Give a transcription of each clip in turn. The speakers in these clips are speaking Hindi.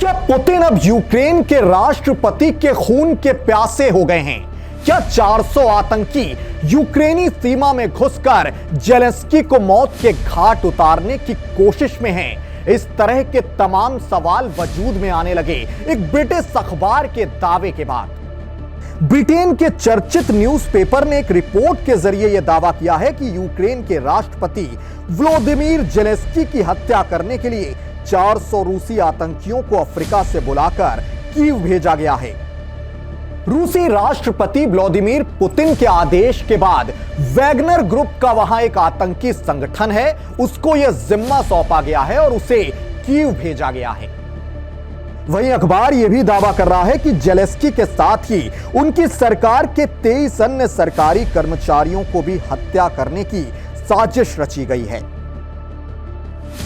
क्या पुतिन अब यूक्रेन के राष्ट्रपति के खून के प्यासे हो गए हैं? क्या 400 आतंकी यूक्रेनी सीमा में घुसकर जेलेंस्की को मौत के घाट उतारने की कोशिश में हैं? इस तरह के तमाम सवाल वजूद में आने लगे एक ब्रिटिश अखबार के दावे के बाद। ब्रिटेन के चर्चित न्यूज़पेपर ने एक रिपोर्ट के जरिए यह दावा किया है कि यूक्रेन के राष्ट्रपति व्लादिमीर जेलेंस्की की हत्या करने के लिए 400 रूसी आतंकियों को अफ्रीका से बुलाकर कीव भेजा गया है। रूसी राष्ट्रपति व्लादिमीर पुतिन के आदेश के बाद वैगनर ग्रुप का वहां एक आतंकी संगठन है, उसको यह जिम्मा सौंपा गया है और उसे कीव भेजा गया है। वहीं अखबार यह भी दावा कर रहा है कि जेलेंस्की के साथ ही उनकी सरकार के 23 अन्य सरकारी कर्मचारियों को भी हत्या करने की साजिश रची गई है।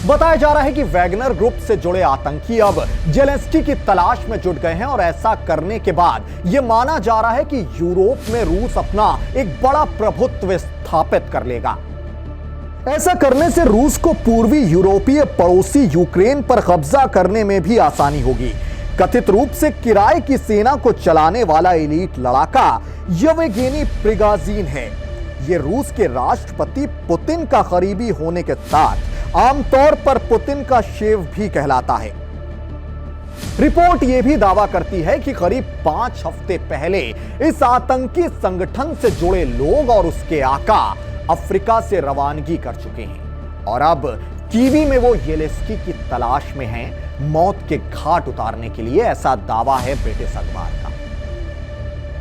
बताया जा रहा है कि वैगनर ग्रुप से जुड़े आतंकी अब जेलेंस्की की तलाश में जुट गए हैं और ऐसा करने के बाद यह माना जा रहा है कि यूरोप में रूस अपना एक बड़ा प्रभुत्व स्थापित कर लेगा। ऐसा करने से रूस को पूर्वी यूरोपीय पड़ोसी यूक्रेन पर कब्जा करने में भी आसानी होगी। कथित रूप से किराए की सेना को चलाने वाला एलीट लड़ाका येवगेनी प्रिगोजिन है। यह रूस के राष्ट्रपति पुतिन का करीबी होने के साथ आमतौर पर पुतिन का शेफ भी कहलाता है। रिपोर्ट यह भी दावा करती है कि करीब 5 हफ्ते पहले इस आतंकी संगठन से जुड़े लोग और उसके आका अफ्रीका से रवानगी कर चुके हैं और अब कीवी में वो जेलेंस्की की तलाश में हैं मौत के घाट उतारने के लिए। ऐसा दावा है ब्रिटिश अखबार का।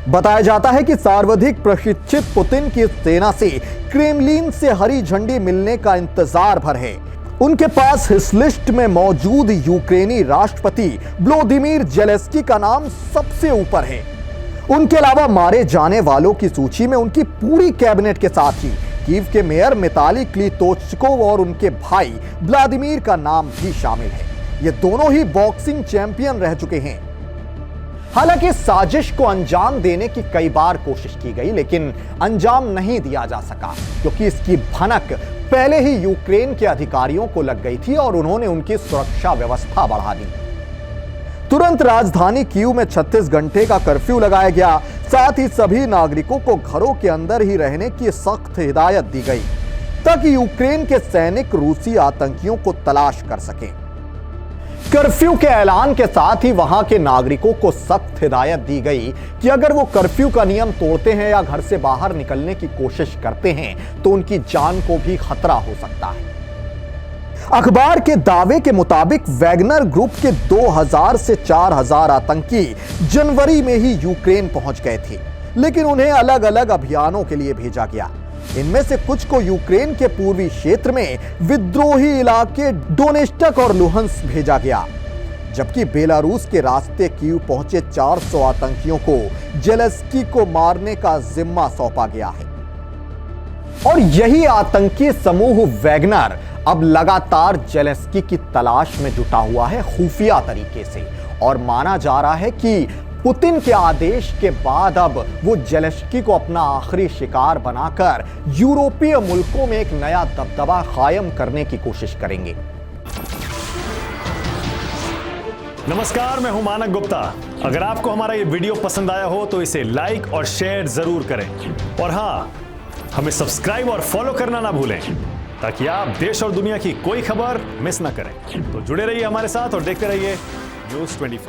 बताया जाता है कि सर्वाधिक प्रशिक्षित पुतिन की सेना से क्रेमलिन से हरी झंडी मिलने का इंतजार भर है। उनके पास इस लिस्ट में मौजूद यूक्रेनी राष्ट्रपति व्लादिमीर जेलेंस्की का नाम सबसे ऊपर है। उनके अलावा मारे जाने वालों की सूची में उनकी पूरी कैबिनेट के साथ ही कीव के मेयर मिताली क्लितोचको और उनके भाई व्लादिमीर का नाम भी शामिल है। ये दोनों ही बॉक्सिंग चैंपियन रह चुके हैं। हालांकि साजिश को अंजाम देने की कई बार कोशिश की गई, लेकिन अंजाम नहीं दिया जा सका क्योंकि इसकी भनक पहले ही यूक्रेन के अधिकारियों को लग गई थी और उन्होंने उनकी सुरक्षा व्यवस्था बढ़ा दी। तुरंत राजधानी कीव में 36 घंटे का कर्फ्यू लगाया गया। साथ ही सभी नागरिकों को घरों के अंदर ही रहने की सख्त हिदायत दी गई ताकि यूक्रेन के सैनिक रूसी आतंकियों को तलाश कर सकें। कर्फ्यू के ऐलान के साथ ही वहां के नागरिकों को सख्त हिदायत दी गई कि अगर वो कर्फ्यू का नियम तोड़ते हैं या घर से बाहर निकलने की कोशिश करते हैं तो उनकी जान को भी खतरा हो सकता है। अखबार के दावे के मुताबिक वैगनर ग्रुप के 2000 से 4000 आतंकी जनवरी में ही यूक्रेन पहुंच गए थे, लेकिन उन्हें अलग अलग अभियानों के लिए भेजा गया। इनमें से कुछ को यूक्रेन के पूर्वी क्षेत्र में विद्रोही इलाके डोनेस्टक और लुहंस भेजा गया, जबकि बेलारूस के रास्ते कीव पहुंचे 400 आतंकियों को जेलेंस्की को मारने का जिम्मा सौंपा गया है। और यही आतंकी समूह वैगनर अब लगातार जेलेंस्की की तलाश में जुटा हुआ है खुफिया तरीके से, और माना जा रहा है कि पुतिन के आदेश के बाद अब वो जेलेंस्की को अपना आखिरी शिकार बनाकर यूरोपीय मुल्कों में एक नया दबदबा कायम करने की कोशिश करेंगे। नमस्कार, मैं हूं मानक गुप्ता। अगर आपको हमारा ये वीडियो पसंद आया हो तो इसे लाइक और शेयर जरूर करें, और हाँ, हमें सब्सक्राइब और फॉलो करना ना भूलें ताकि आप देश और दुनिया की कोई खबर मिस ना करें। तो जुड़े रहिए हमारे साथ और देखते रहिए News 24।